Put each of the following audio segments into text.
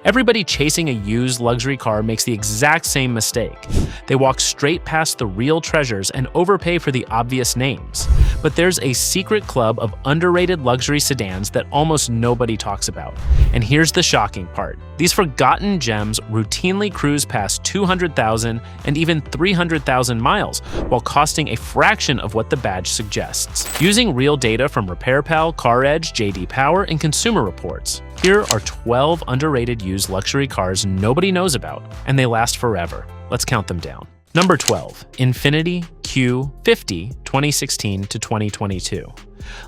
Everybody chasing a used luxury car makes the exact same mistake. They walk straight past the real treasures and overpay for the obvious names. But there's a secret club of underrated luxury sedans that almost nobody talks about. And here's the shocking part. These forgotten gems routinely cruise past 200,000 and even 300,000 miles, while costing a fraction of what the badge suggests. Using real data from RepairPal, CarEdge, JD Power, and Consumer Reports, here are 12 underrated used luxury cars nobody knows about, and they last forever. Let's count them down. Number 12, Infiniti Q50 2016 to 2022.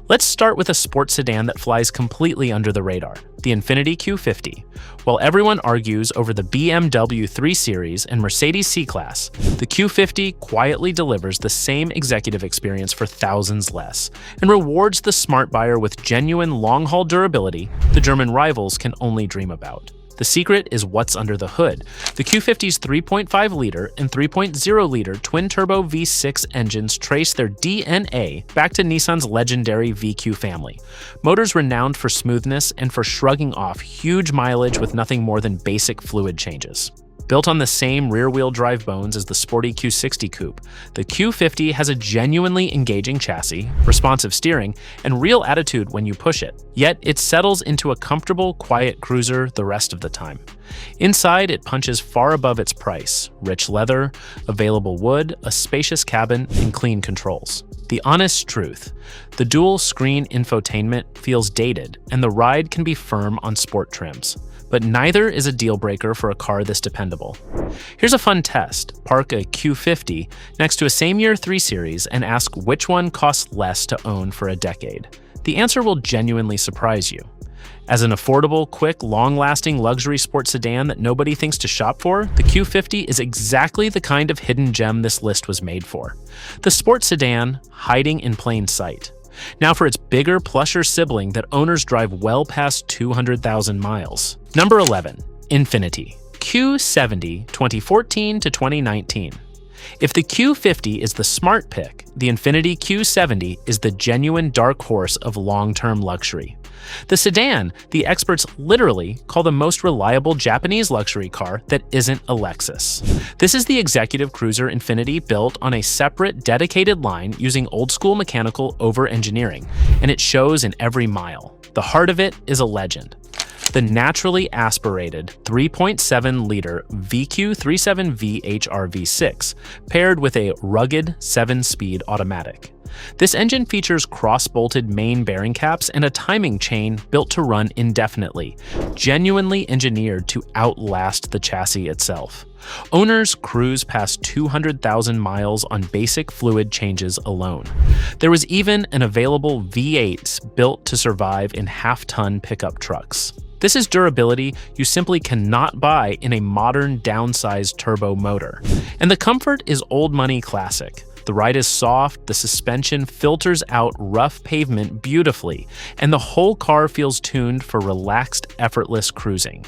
Let's start with a sports sedan that flies completely under the radar, the Infiniti Q50. While everyone argues over the BMW 3 Series and Mercedes C-Class, the Q50 quietly delivers the same executive experience for thousands less and rewards the smart buyer with genuine long-haul durability the German rivals can only dream about. The secret is what's under the hood. The Q50's 3.5-liter and 3.0-liter twin-turbo V6 engines trace their DNA back to Nissan's legendary VQ family. Motors renowned for smoothness and for shrugging off huge mileage with nothing more than basic fluid changes. Built on the same rear-wheel drive bones as the sporty Q60 coupe, the Q50 has a genuinely engaging chassis, responsive steering, and real attitude when you push it. Yet it settles into a comfortable, quiet cruiser the rest of the time. Inside, it punches far above its price: rich leather, available wood, a spacious cabin, and clean controls. The honest truth: the dual-screen infotainment feels dated, and the ride can be firm on sport trims. But neither is a deal-breaker for a car this dependable. Here's a fun test. Park a Q50 next to a same-year 3 Series and ask which one costs less to own for a decade. The answer will genuinely surprise you. As an affordable, quick, long-lasting luxury sports sedan that nobody thinks to shop for, the Q50 is exactly the kind of hidden gem this list was made for. The sports sedan hiding in plain sight. Now for its bigger, plusher sibling that owners drive well past 200,000 miles. Number 11, Infiniti Q70 2014 to 2019. If the Q50 is the smart pick, the Infiniti Q70 is the genuine dark horse of long-term luxury. The sedan, the experts literally call the most reliable Japanese luxury car that isn't a Lexus. This is the executive cruiser Infiniti built on a separate, dedicated line using old-school mechanical over-engineering, and it shows in every mile. The heart of it is a legend. The naturally aspirated 3.7-liter VQ37V HRV6, paired with a rugged 7-speed automatic. This engine features cross-bolted main bearing caps and a timing chain built to run indefinitely, genuinely engineered to outlast the chassis itself. Owners cruise past 200,000 miles on basic fluid changes alone. There was even an available V8 built to survive in half-ton pickup trucks. This is durability you simply cannot buy in a modern downsized turbo motor. And the comfort is old money classic. The ride is soft, the suspension filters out rough pavement beautifully, and the whole car feels tuned for relaxed, effortless cruising.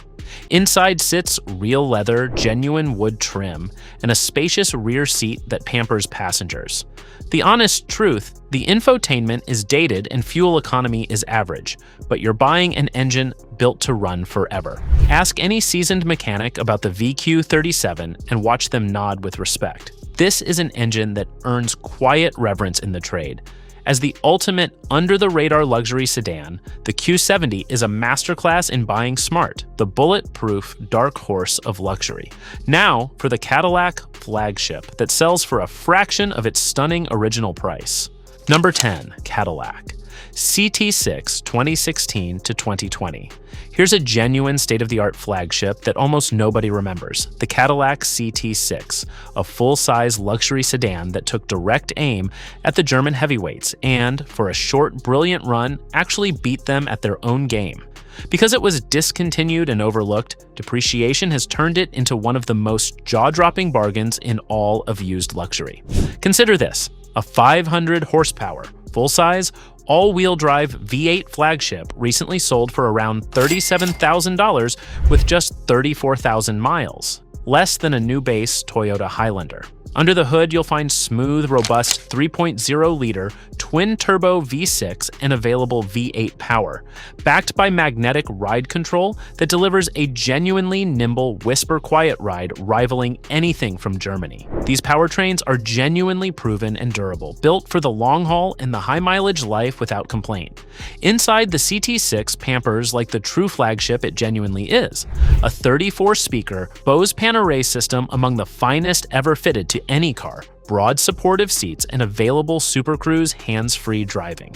Inside sits real leather, genuine wood trim, and a spacious rear seat that pampers passengers. The honest truth: the infotainment is dated and fuel economy is average, but you're buying an engine built to run forever. Ask any seasoned mechanic about the VQ37 and watch them nod with respect. This is an engine that earns quiet reverence in the trade. As the ultimate under-the-radar luxury sedan, the Q70 is a masterclass in buying smart, the bulletproof dark horse of luxury. Now for the Cadillac flagship that sells for a fraction of its stunning original price. Number 10, Cadillac CT6 2016 to 2020. Here's a genuine state-of-the-art flagship that almost nobody remembers, the Cadillac CT6, a full-size luxury sedan that took direct aim at the German heavyweights and, for a short, brilliant run, actually beat them at their own game. Because it was discontinued and overlooked, depreciation has turned it into one of the most jaw-dropping bargains in all of used luxury. Consider this: a 500 horsepower, full-size, all-wheel drive V8 flagship recently sold for around $37,000 with just 34,000 miles, less than a new base Toyota Highlander. Under the hood, you'll find smooth, robust 3.0-liter twin-turbo V6 and available V8 power, backed by magnetic ride control that delivers a genuinely nimble, whisper-quiet ride rivaling anything from Germany. These powertrains are genuinely proven and durable, built for the long haul and the high-mileage life without complaint. Inside, the CT6 pampers like the true flagship it genuinely is, a 34-speaker Bose Panerai system among the finest ever fitted to any car, broad supportive seats, and available Super Cruise hands-free driving.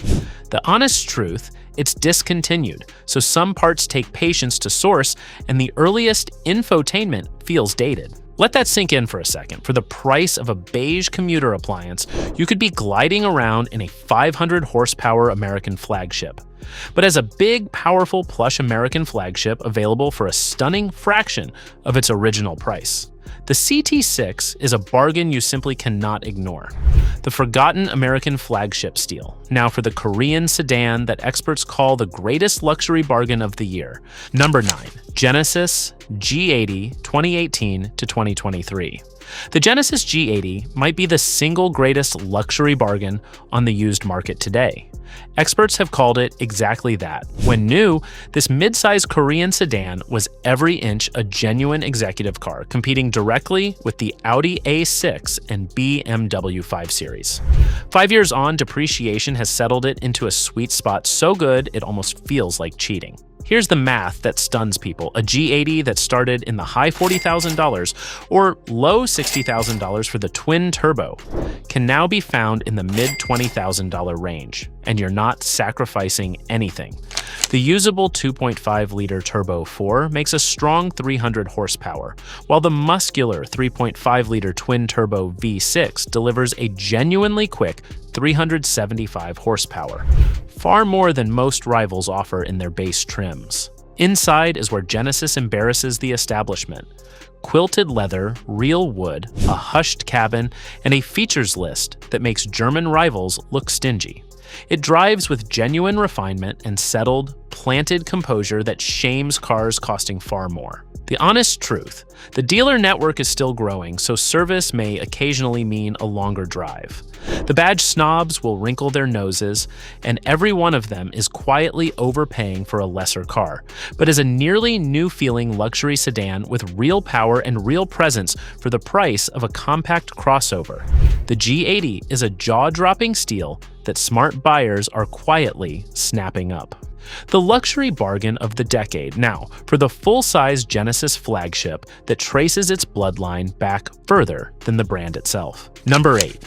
The honest truth, it's discontinued, so some parts take patience to source, and the earliest infotainment feels dated. Let that sink in for a second. For the price of a beige commuter appliance, you could be gliding around in a 500-horsepower American flagship. But as a big, powerful, plush American flagship available for a stunning fraction of its original price. The CT6 is a bargain you simply cannot ignore. The forgotten American flagship steal. Now for the Korean sedan that experts call the greatest luxury bargain of the year. Number 9. Genesis G80 2018 to 2023. The Genesis G80 might be the single greatest luxury bargain on the used market today. Experts have called it exactly that. When new, this mid-size Korean sedan was every inch a genuine executive car, competing directly with the Audi A6 and BMW 5 Series. 5 years on, depreciation has settled it into a sweet spot so good it almost feels like cheating. Here's the math that stuns people. A G80 that started in the high $40,000 or low $60,000 for the twin turbo can now be found in the mid $20,000 range, and you're not sacrificing anything. The usable 2.5-liter Turbo 4 makes a strong 300 horsepower, while the muscular 3.5-liter twin-turbo V6 delivers a genuinely quick 375 horsepower, far more than most rivals offer in their base trims. Inside is where Genesis embarrasses the establishment. Quilted leather, real wood, a hushed cabin, and a features list that makes German rivals look stingy. It drives with genuine refinement and settled, planted composure that shames cars costing far more. The honest truth, the dealer network is still growing, so service may occasionally mean a longer drive. The badge snobs will wrinkle their noses, and every one of them is quietly overpaying for a lesser car, but as a nearly new-feeling luxury sedan with real power and real presence for the price of a compact crossover. The G80 is a jaw-dropping steal that smart buyers are quietly snapping up. The luxury bargain of the decade now for the full-size Genesis flagship that traces its bloodline back further than the brand itself. Number 8.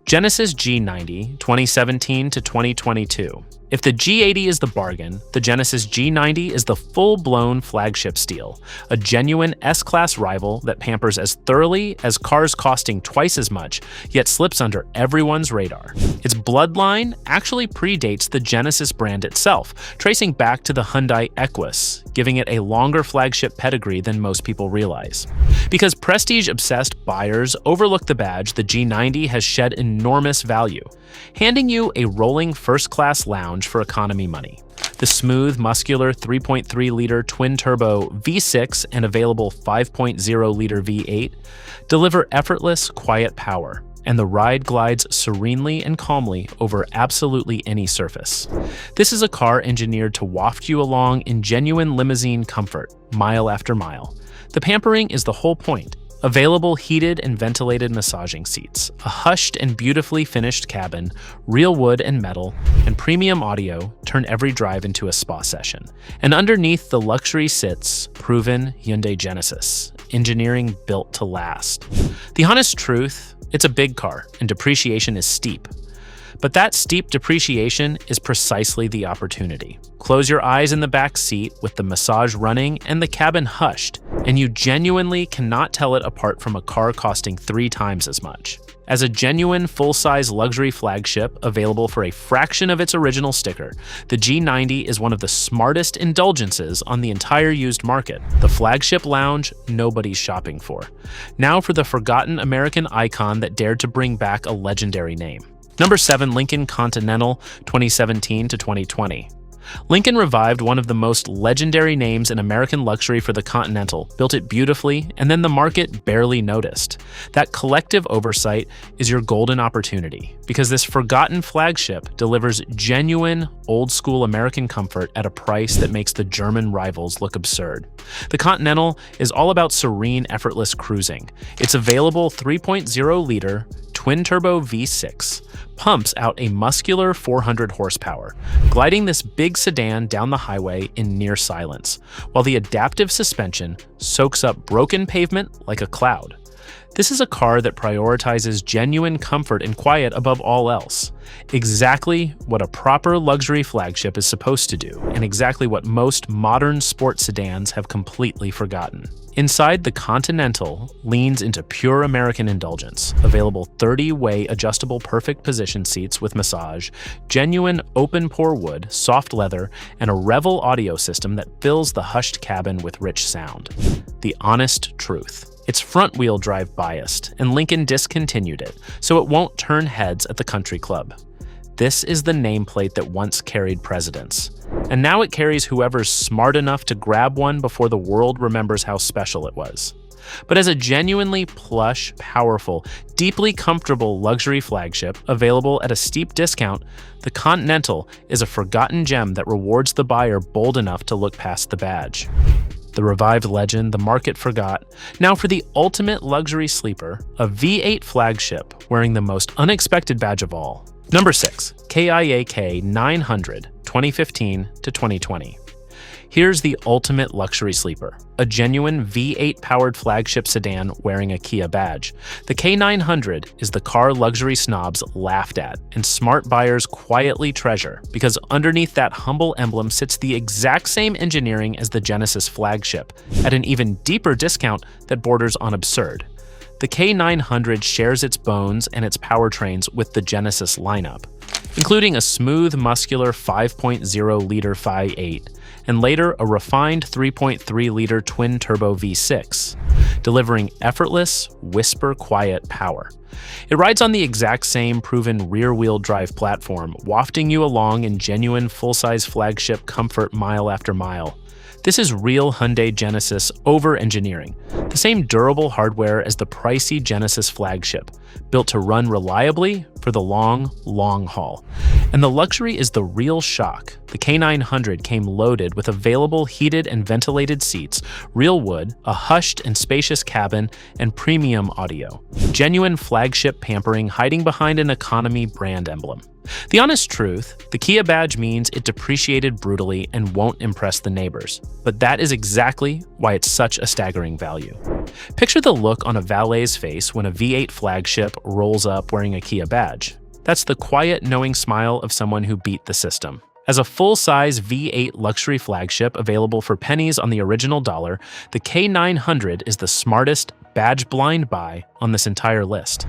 Genesis G90 2017 to 2022. If the G80 is the bargain, the Genesis G90 is the full-blown flagship steal, a genuine S-Class rival that pampers as thoroughly as cars costing twice as much, yet slips under everyone's radar. Its bloodline actually predates the Genesis brand itself, tracing back to the Hyundai Equus, giving it a longer flagship pedigree than most people realize. Because prestige-obsessed buyers overlook the badge, the G90 has shed enormous value, handing you a rolling first-class lounge for economy money. The smooth, muscular 3.3-liter twin-turbo V6 and available 5.0-liter V8 deliver effortless, quiet power, and the ride glides serenely and calmly over absolutely any surface. This is a car engineered to waft you along in genuine limousine comfort, mile after mile. The pampering is the whole point. Available heated and ventilated massaging seats, a hushed and beautifully finished cabin, real wood and metal, and premium audio turn every drive into a spa session. And underneath the luxury sits proven Hyundai Genesis, engineering built to last. The honest truth, it's a big car and depreciation is steep. But that steep depreciation is precisely the opportunity. Close your eyes in the back seat with the massage running and the cabin hushed, and you genuinely cannot tell it apart from a car costing 3 times as much. As a genuine full-size luxury flagship available for a fraction of its original sticker, the G90 is one of the smartest indulgences on the entire used market. The flagship lounge nobody's shopping for. Now for the forgotten American icon that dared to bring back a legendary name. Number 7, Lincoln Continental 2017 to 2020. Lincoln revived one of the most legendary names in American luxury for the Continental, built it beautifully, and then the market barely noticed. That collective oversight is your golden opportunity, because this forgotten flagship delivers genuine, old-school American comfort at a price that makes the German rivals look absurd. The Continental is all about serene, effortless cruising. Its available 3.0-liter twin-turbo V6 pumps out a muscular 400 horsepower, gliding this big sedan down the highway in near silence, while the adaptive suspension soaks up broken pavement like a cloud. This is a car that prioritizes genuine comfort and quiet above all else. Exactly what a proper luxury flagship is supposed to do, and exactly what most modern sports sedans have completely forgotten. Inside, the Continental leans into pure American indulgence. Available 30-way adjustable perfect position seats with massage, genuine open-pore wood, soft leather, and a Revel audio system that fills the hushed cabin with rich sound. The honest truth. It's front-wheel drive biased, and Lincoln discontinued it, so it won't turn heads at the country club. This is the nameplate that once carried presidents, and now it carries whoever's smart enough to grab one before the world remembers how special it was. But as a genuinely plush, powerful, deeply comfortable luxury flagship available at a steep discount, the Continental is a forgotten gem that rewards the buyer bold enough to look past the badge. The revived legend the market forgot. Now for the ultimate luxury sleeper, a V8 flagship wearing the most unexpected badge of all. Number 6, Cadillac 900, 2015 to 2020. Here's the ultimate luxury sleeper, a genuine V8-powered flagship sedan wearing a Kia badge. The K900 is the car luxury snobs laughed at and smart buyers quietly treasure, because underneath that humble emblem sits the exact same engineering as the Genesis flagship, at an even deeper discount that borders on absurd. The K900 shares its bones and its powertrains with the Genesis lineup, including a smooth, muscular 5.0-liter 5.8, and later a refined 3.3-liter twin-turbo V6, delivering effortless, whisper-quiet power. It rides on the exact same proven rear-wheel drive platform, wafting you along in genuine full-size flagship comfort mile after mile. This is real Hyundai Genesis over-engineering, the same durable hardware as the pricey Genesis flagship, built to run reliably for the long, long haul. And the luxury is the real shock. The K900 came loaded with available heated and ventilated seats, real wood, a hushed and spacious cabin, and premium audio. Genuine flagship pampering hiding behind an economy brand emblem. The honest truth, the Kia badge means it depreciated brutally and won't impress the neighbors. But that is exactly why it's such a staggering value. Picture the look on a valet's face when a V8 flagship rolls up wearing a Kia badge. That's the quiet, knowing smile of someone who beat the system. As a full-size V8 luxury flagship available for pennies on the original dollar, the K900 is the smartest, badge-blind buy on this entire list.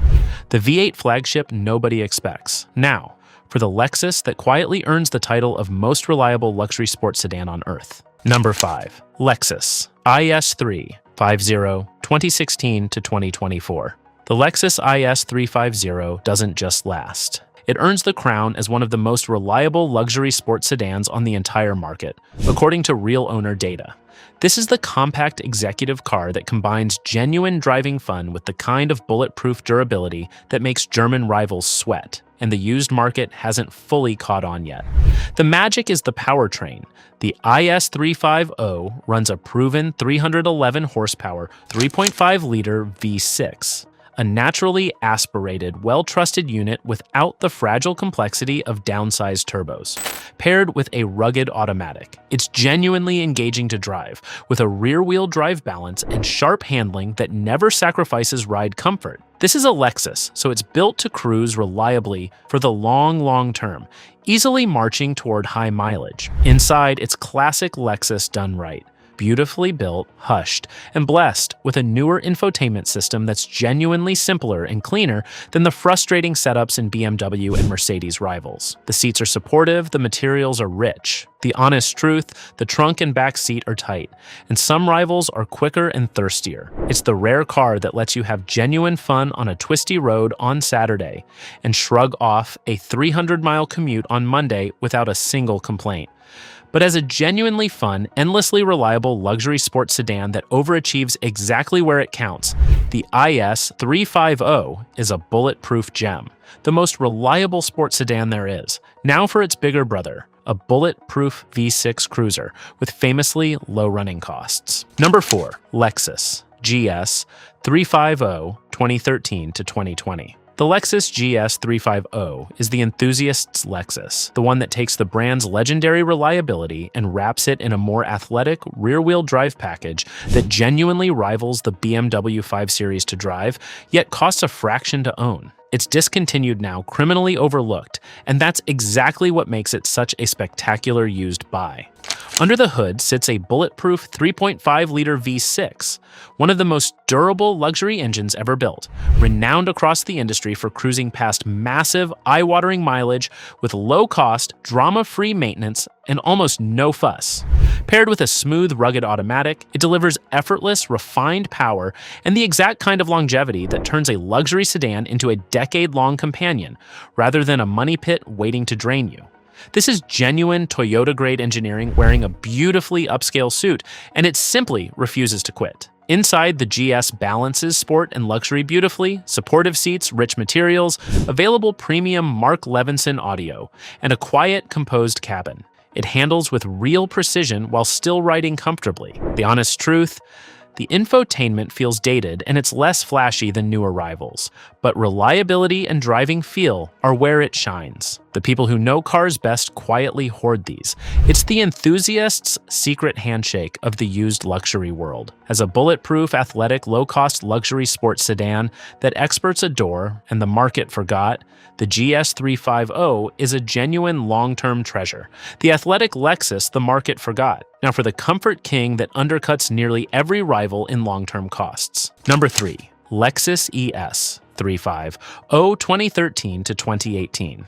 The V8 flagship nobody expects. Now, for the Lexus that quietly earns the title of most reliable luxury sports sedan on Earth. Number 5. Lexus IS 350, 2016 to 2024. The Lexus IS 350 doesn't just last. It earns the crown as one of the most reliable luxury sports sedans on the entire market, according to real owner data. This is the compact executive car that combines genuine driving fun with the kind of bulletproof durability that makes German rivals sweat, and the used market hasn't fully caught on yet. The magic is the powertrain. The IS 350 runs a proven 311 horsepower, 3.5-liter V6. A naturally aspirated, well-trusted unit without the fragile complexity of downsized turbos. Paired with a rugged automatic, it's genuinely engaging to drive, with a rear-wheel drive balance and sharp handling that never sacrifices ride comfort. This is a Lexus, so it's built to cruise reliably for the long term, easily marching toward high mileage. Inside, it's classic Lexus done right. beautifully built, hushed, and blessed with a newer infotainment system that's genuinely simpler and cleaner than the frustrating setups in BMW and Mercedes rivals. The seats are supportive, the materials are rich. The honest truth, the trunk and back seat are tight, and some rivals are quicker and thirstier. It's the rare car that lets you have genuine fun on a twisty road on Saturday and shrug off a 300-mile commute on Monday without a single complaint. But as a genuinely fun, endlessly reliable luxury sports sedan that overachieves exactly where it counts, the IS 350 is a bulletproof gem, the most reliable sports sedan there is. Now for its bigger brother, a bulletproof V6 cruiser with famously low running costs. Number 4. Lexus GS 350 2013 to 2020. The Lexus GS 350 is the enthusiast's Lexus, the one that takes the brand's legendary reliability and wraps it in a more athletic rear-wheel drive package that genuinely rivals the BMW 5 Series to drive, yet costs a fraction to own. It's discontinued now, criminally overlooked, and that's exactly what makes it such a spectacular used buy. Under the hood sits a bulletproof 3.5-liter V6, one of the most durable luxury engines ever built, renowned across the industry for cruising past massive, eye-watering mileage with low-cost, drama-free maintenance and almost no fuss. Paired with a smooth, rugged automatic, it delivers effortless, refined power and the exact kind of longevity that turns a luxury sedan into a decade-long companion, rather than a money pit waiting to drain you. This is genuine Toyota-grade engineering wearing a beautifully upscale suit, and it simply refuses to quit. Inside, the GS balances sport and luxury beautifully, supportive seats, rich materials, available premium Mark Levinson audio, and a quiet, composed cabin. It handles with real precision while still riding comfortably. The honest truth, the infotainment feels dated and it's less flashy than newer rivals, but reliability and driving feel are where it shines. The people who know cars best quietly hoard these. It's the enthusiast's secret handshake of the used luxury world. As a bulletproof, athletic, low-cost luxury sports sedan that experts adore and the market forgot, the GS 350 is a genuine long-term treasure. The athletic Lexus the market forgot. Now for the comfort king that undercuts nearly every rival in long-term costs. Number 3. Lexus ES 350 2013 to 2018.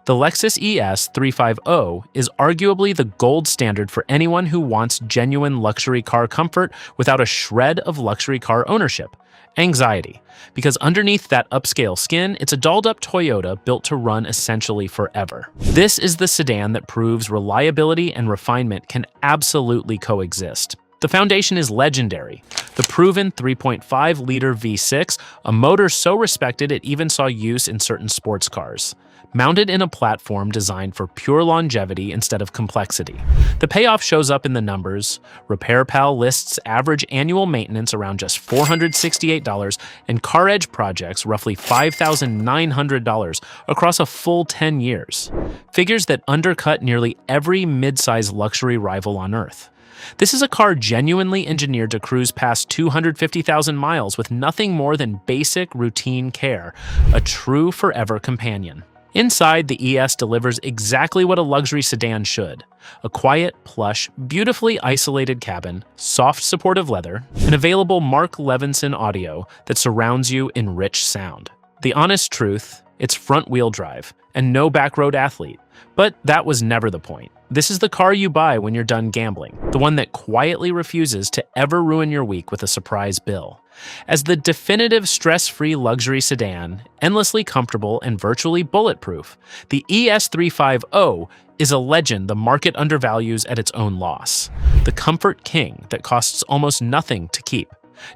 The Lexus ES 350 is arguably the gold standard for anyone who wants genuine luxury car comfort without a shred of luxury car ownership. Anxiety. Because underneath that upscale skin, it's a dolled-up Toyota built to run essentially forever. This is the sedan that proves reliability and refinement can absolutely coexist. The foundation is legendary. The proven 3.5-liter V6, a motor so respected it even saw use in certain sports cars. Mounted in a platform designed for pure longevity instead of complexity. The payoff shows up in the numbers. RepairPal lists average annual maintenance around just $468 and CarEdge projects roughly $5,900 across a full 10 years. Figures that undercut nearly every mid-size luxury rival on Earth. This is a car genuinely engineered to cruise past 250,000 miles with nothing more than basic routine care, a true forever companion. Inside, the ES delivers exactly what a luxury sedan should. A quiet, plush, beautifully isolated cabin, soft supportive leather, and available Mark Levinson audio that surrounds you in rich sound. The honest truth, it's front-wheel drive, and no backroad athlete. But that was never the point. This is the car you buy when you're done gambling, the one that quietly refuses to ever ruin your week with a surprise bill. As the definitive stress-free luxury sedan, endlessly comfortable and virtually bulletproof, the ES 350 is a legend the market undervalues at its own loss. The comfort king that costs almost nothing to keep.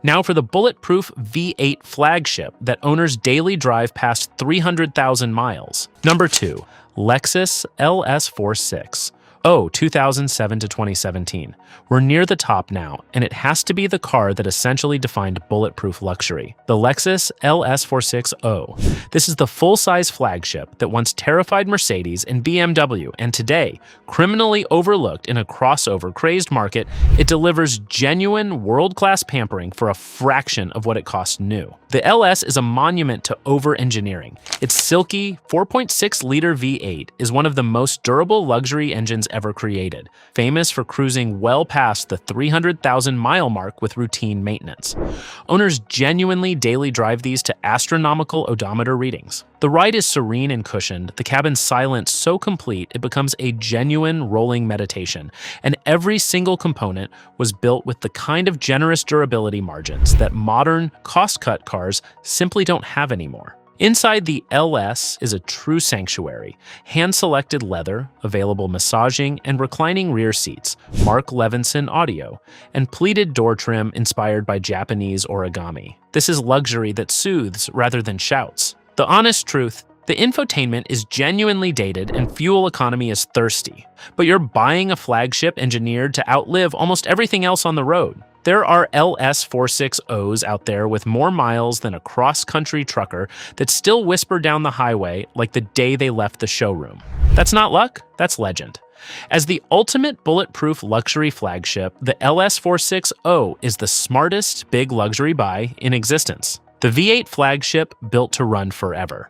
Now for the bulletproof V8 flagship that owners daily drive past 300,000 miles. Number 2. Lexus LS 46. 2007 to 2017. We're near the top now, and it has to be the car that essentially defined bulletproof luxury. The Lexus LS 460. This is the full-size flagship that once terrified Mercedes and BMW, and today, criminally overlooked in a crossover-crazed market, it delivers genuine world-class pampering for a fraction of what it costs new. The LS is a monument to over-engineering. Its silky 4.6-liter V8 is one of the most durable luxury engines ever created, famous for cruising well past the 300,000-mile mark with routine maintenance. Owners genuinely daily drive these to astronomical odometer readings. The ride is serene and cushioned, the cabin's silence so complete it becomes a genuine rolling meditation, and every single component was built with the kind of generous durability margins that modern, cost-cut cars simply don't have anymore. Inside the LS is a true sanctuary. Hand-selected leather, available massaging and reclining rear seats, Mark Levinson audio, and pleated door trim inspired by Japanese origami. This is luxury that soothes rather than shouts. The honest truth, the infotainment is genuinely dated and fuel economy is thirsty, but you're buying a flagship engineered to outlive almost everything else on the road. There are LS460s out there with more miles than a cross-country trucker that still whisper down the highway like the day they left the showroom. That's not luck, that's legend. As the ultimate bulletproof luxury flagship, the LS460 is the smartest big luxury buy in existence. The V8 flagship built to run forever.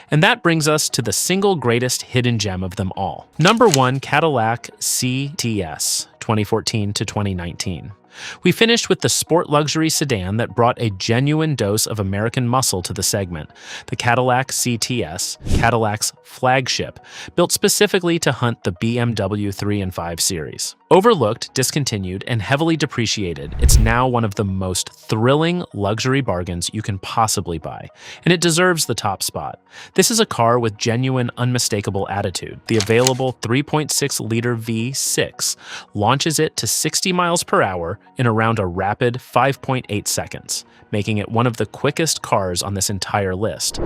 And that brings us to the single greatest hidden gem of them all. Number 1, Cadillac CTS, 2014 to 2019. We finished with the sport luxury sedan that brought a genuine dose of American muscle to the segment, the Cadillac CTS, Cadillac's flagship, built specifically to hunt the BMW 3 and 5 series. Overlooked, discontinued, and heavily depreciated, it's now one of the most thrilling luxury bargains you can possibly buy, and it deserves the top spot. This is a car with genuine, unmistakable attitude. The available 3.6-liter V6 launches it to 60 miles per hour in around a rapid 5.8 seconds, making it one of the quickest cars on this entire list.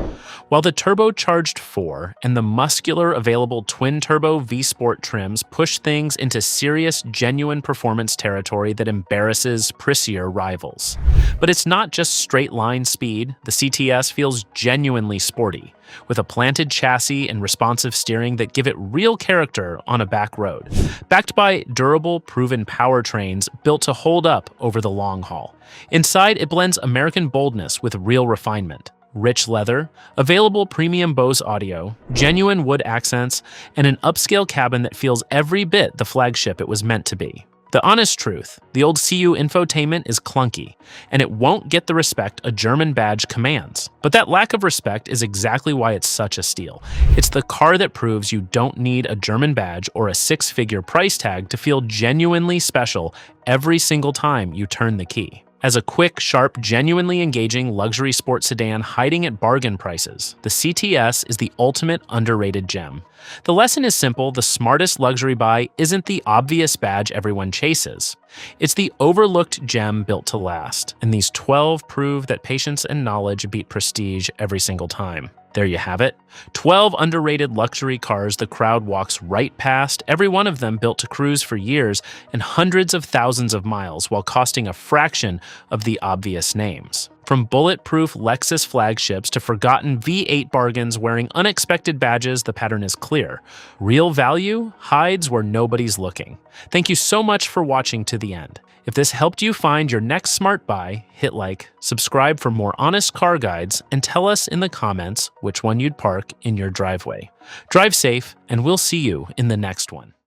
While the turbocharged 4 and the muscular available twin-turbo V-Sport trims push things into serious, genuine performance territory that embarrasses prissier rivals. But it's not just straight-line speed. The CTS feels genuinely sporty, with a planted chassis and responsive steering that give it real character on a back road. Backed by durable, proven powertrains built to hold up over the long haul. Inside, it blends American boldness with real refinement. Rich leather, available premium Bose audio, genuine wood accents, and an upscale cabin that feels every bit the flagship it was meant to be. The honest truth, the old CU infotainment is clunky, and it won't get the respect a German badge commands. But that lack of respect is exactly why it's such a steal. It's the car that proves you don't need a German badge or a six-figure price tag to feel genuinely special every single time you turn the key. As a quick, sharp, genuinely engaging luxury sports sedan hiding at bargain prices, the CTS is the ultimate underrated gem. The lesson is simple: the smartest luxury buy isn't the obvious badge everyone chases. It's the overlooked gem built to last, and these 12 prove that patience and knowledge beat prestige every single time. There you have it. 12 underrated luxury cars the crowd walks right past, every one of them built to cruise for years and hundreds of thousands of miles while costing a fraction of the obvious names. From bulletproof Lexus flagships to forgotten V8 bargains wearing unexpected badges, the pattern is clear. Real value hides where nobody's looking. Thank you so much for watching to the end. If this helped you find your next smart buy, hit like, subscribe for more honest car guides, and tell us in the comments which one you'd park in your driveway. Drive safe, and we'll see you in the next one.